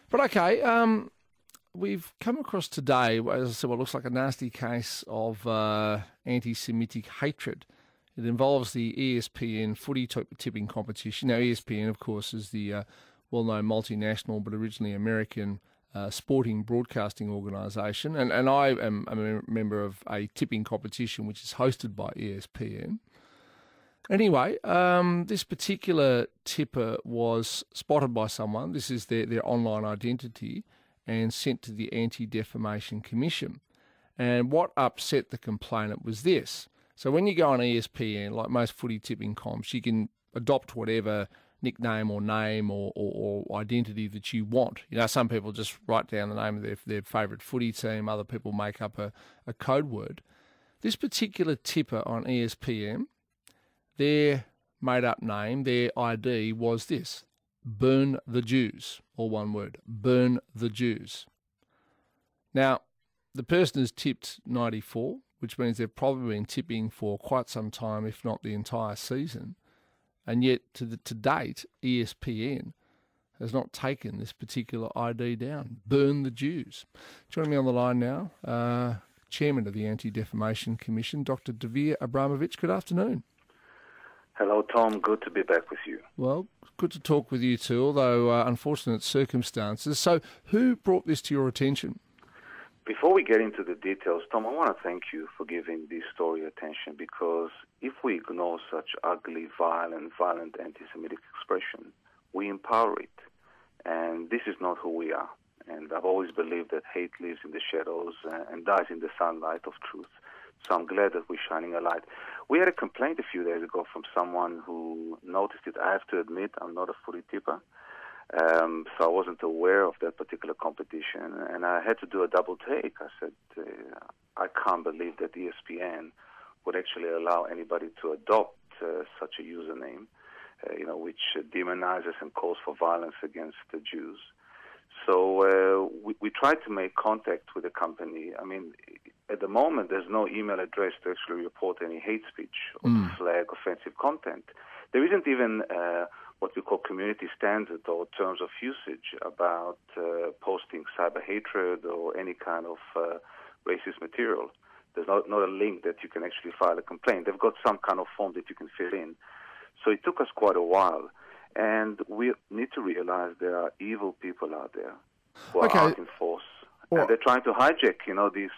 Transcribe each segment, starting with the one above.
But okay, we've come across today, as I said, what looks like a nasty case of anti-Semitic hatred. It involves the ESPN Footy Tipping competition. Now, ESPN, of course, is the well-known multinational but originally American sporting broadcasting organisation. And I am a member of a tipping competition which is hosted by ESPN. Anyway, this particular tipper was spotted by someone. This is their online identity, and sent to the Anti-Defamation Commission. And what upset the complainant was this. So when you go on ESPN, like most footy tipping comps, you can adopt whatever nickname or name or identity that you want. You know, some people just write down the name of their favourite footy team. Other people make up a code word. This particular tipper on ESPN, their made-up name, their ID was this: Burn the Jews, all one word, Burn the Jews. Now, the person has tipped 94, which means they've probably been tipping for quite some time, if not the entire season. And yet, to date, ESPN has not taken this particular ID down. Burn the Jews. Joining me on the line now, Chairman of the Anti-Defamation Commission, Dr. Dvir Abramovich. Good afternoon. Hello, Tom. Good to be back with you. Well, good to talk with you too, although unfortunate circumstances. So who brought this to your attention? Before we get into the details, Tom, I want to thank you for giving this story attention, because if we ignore such ugly, violent anti-Semitic expression, we empower it. And this is not who we are. And I've always believed that hate lives in the shadows and dies in the sunlight of truth. So I'm glad that we're shining a light. We had a complaint a few days ago from someone who noticed it. I have to admit, I'm not a footy tipper, so I wasn't aware of that particular competition, and I had to do a double take. I said, I can't believe that ESPN would actually allow anybody to adopt such a username, which demonizes and calls for violence against the Jews. So we tried to make contact with the company. I mean, at the moment, there's no email address to actually report any hate speech or to flag offensive content. There isn't even what we call community standard or terms of usage about posting cyber hatred or any kind of racist material. There's not a link that you can actually file a complaint. They've got some kind of form that you can fill in. So it took us quite a while. And we need to realize there are evil people out there who are out in force. And they're trying to hijack, these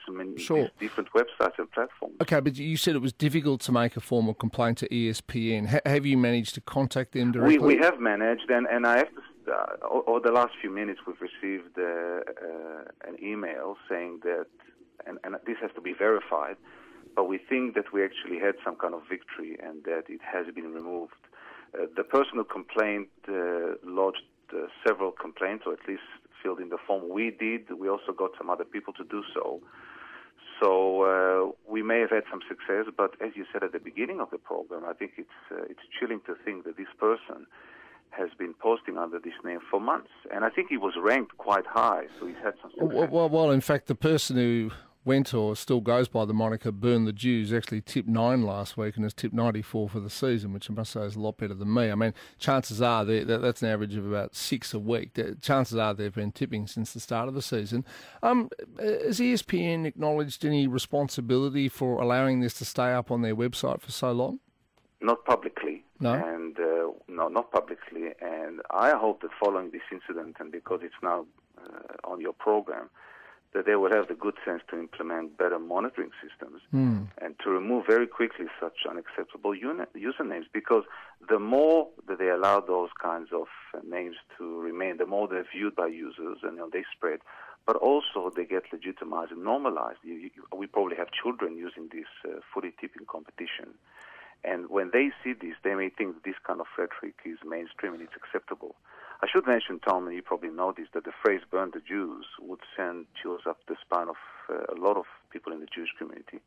different websites and platforms. Okay, but you said it was difficult to make a formal complaint to ESPN. Have you managed to contact them directly? We have managed, and I have to, over the last few minutes, we've received an email saying that, and this has to be verified, but we think that we actually had some kind of victory and that it has been removed. The person who complained lodged several complaints, or at least filled in the form. We did. We also got some other people to do so. So we may have had some success, but as you said at the beginning of the program, I think it's chilling to think that this person has been posting under this name for months. And I think he was ranked quite high, so he's had some success. Well, in fact, the person who went or still goes by the moniker Burn the Jews actually tipped 9 last week and has tipped 94 for the season, which I must say is a lot better than me. I mean, chances are that's an average of about 6 a week. Chances are they've been tipping since the start of the season. Has ESPN acknowledged any responsibility for allowing this to stay up on their website for so long? Not publicly. No? And no, not publicly. And I hope that following this incident, and because it's now on your program, that they will have the good sense to implement better monitoring systems and to remove very quickly such unacceptable usernames, because the more that they allow those kinds of names to remain, the more they're viewed by users and they spread, but also they get legitimized and normalized. We probably have children using this footy tipping competition, and when they see this, they may think that this kind of rhetoric is mainstream and it's acceptable. I should mention, Tom, and you probably noticed, that the phrase "burn the Jews" would send chills up the spine of a lot of people in the Jewish community,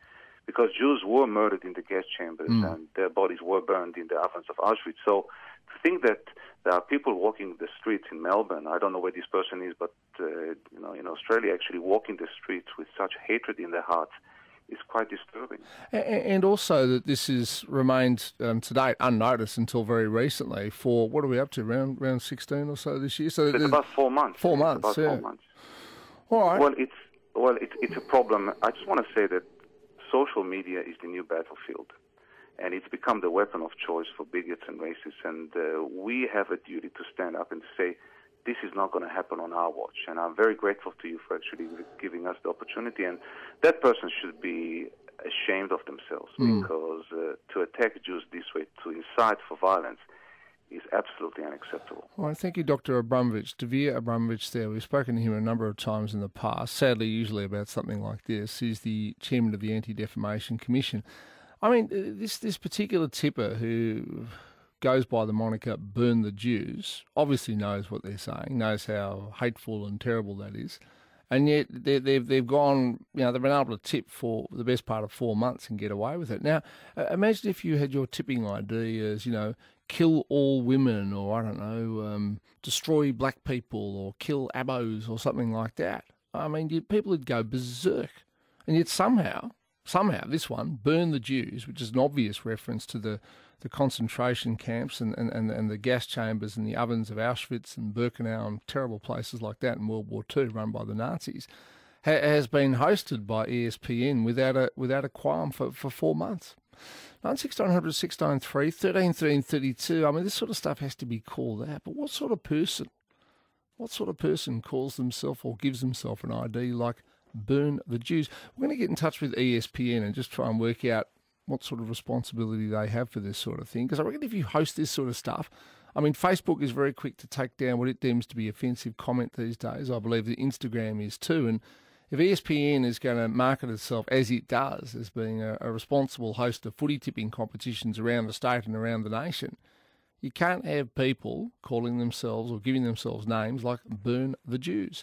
because Jews were murdered in the gas chambers and their bodies were burned in the ovens of Auschwitz. So to think that there are people walking the streets in Melbourne, I don't know where this person is, but in Australia, actually walking the streets with such hatred in their hearts, is quite disturbing. And also that this has remained to date unnoticed until very recently for, what are we up to, around 16 or so this year? So it's about 4 months. 4 months, about yeah. 4 months. All right. Well, it's a problem. I just want to say that social media is the new battlefield, and it's become the weapon of choice for bigots and racists, and we have a duty to stand up and say, this is not going to happen on our watch. And I'm very grateful to you for actually giving us the opportunity. And that person should be ashamed of themselves because to attack Jews this way, to incite for violence, is absolutely unacceptable. Well, thank you, Dr. Abramovich. Dvir Abramovich there. We've spoken to him a number of times in the past, sadly usually about something like this. He's the chairman of the Anti-Defamation Commission. I mean, this particular tipper who goes by the moniker Burn the Jews obviously knows what they're saying, knows how hateful and terrible that is, and yet they've gone, they've been able to tip for the best part of 4 months and get away with it. Now, imagine if you had your tipping ID as, kill all women, or I don't know, destroy black people, or kill abos, or something like that. I mean, people would go berserk, and yet somehow this one, Burn the Jews, which is an obvious reference to the concentration camps and the gas chambers and the ovens of Auschwitz and Birkenau and terrible places like that in World War II run by the Nazis, has been hosted by ESPN without a qualm for 4 months. 1600 693 13 13 32. I mean, this sort of stuff has to be called out. But what sort of person calls themselves or gives themselves an ID like Burn the Jews? We're going to get in touch with ESPN and just try and work out what sort of responsibility they have for this sort of thing. Because I reckon if you host this sort of stuff, I mean, Facebook is very quick to take down what it deems to be offensive comment these days. I believe that Instagram is too. And if ESPN is going to market itself, as it does, as being a responsible host of footy tipping competitions around the state and around the nation, you can't have people calling themselves or giving themselves names like Burn the Jews.